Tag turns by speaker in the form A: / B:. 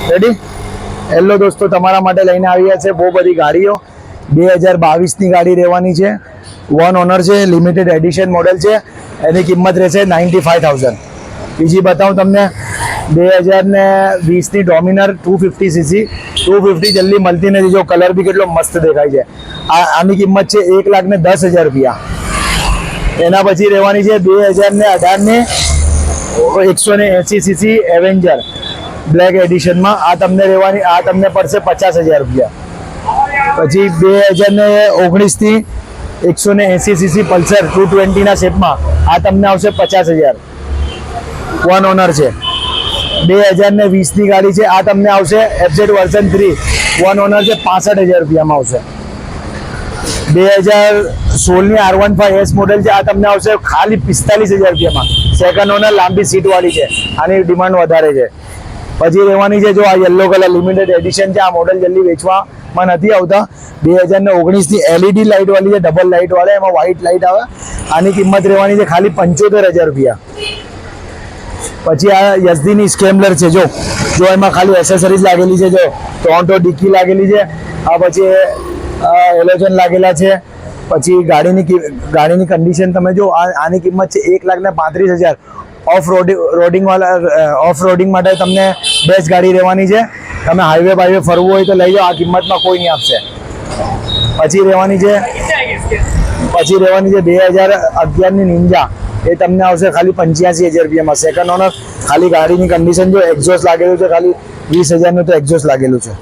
A: Ready? Hello દોસ્તો, તમારા માટે લઈને આવ્યા છે બહુ બધી ગાડીઓ. 2022ની ગાડી રહેવાની છે, વન ઓનર છે, લિમિટેડ એડિશન મોડેલ છે. એની કિંમત રહેશે 95,000. બીજી બતાવું તમને 2020ની ડોમિનર 250cc. 250 જલ્દી મળતી નથી. જો કલર બી કેટલો મસ્ત દેખાય છે. આની કિંમત છે 1,10,000 રૂપિયા. એના પછી રહેવાની છે 2018ની 180cc એવેન્જર બ્લેક એડિશનમાં. આ તમને રહેવાની, આ તમને પડશે 50,000 રૂપિયા. પછી 2019ની 180cc પલ્સર 220ના શેપમાં, આ તમને આવશે 50,000. વન ઓનર છે. 2020ની ગાડી છે. આ તમને આવશે FZ વર્ઝન 3 વન ઓનર છે, 65,000 રૂપિયામાં આવશે. 2016ની R15S મોડેલ છે. આ તમને આવશે ખાલી 45,000 રૂપિયામાં. સેકન્ડ ઓનર, લાંબી સીટ વાળી છે. આની ડિમાન્ડ વધારે છે. પછી રહેવાની છે જો આ યલો કલર લિમિટેડ એડિશન છે. આ મોડેલ જલ્દી વેચવામાં નથી આવતા. 2019ની LED લાઇટ વાળી છે, ડબલ લાઇટ વાળા, એમાં વ્હાઇટ લાઇટ આવે. આની કિંમત રહેવાની છે ખાલી 75,000 રૂપિયા. પછી આ યઝદીની સ્કેમ્બલર છે. જો એમાં ખાલી એસેસરીઝ લાગેલી છે. જો ટોરન્ટો ડિક્કી લાગેલી છે. આ પછી એલોજન લાગેલા છે. પછી ગાડીની કન્ડિશન તમે જો, આની કિંમત છે 1,35,000. ઓફ રોડિંગ માટે તમને બેસ્ટ ગાડી રહેવાની છે. તમે હાઈવે ફરવું હોય તો લઈ જાઓ, આ કિંમતમાં કોઈ નહીં આપશે. પછી રહેવાની છે 2011ની નિંજા. એ તમને આવશે ખાલી 85,000 રૂપિયામાં. Second owner. ખાલી ગાડીની કન્ડિશન જો, એક્ઝોસ્ટ લાગેલું છે, ખાલી 20,000નું તો એક્ઝોસ્ટ લાગેલું છે.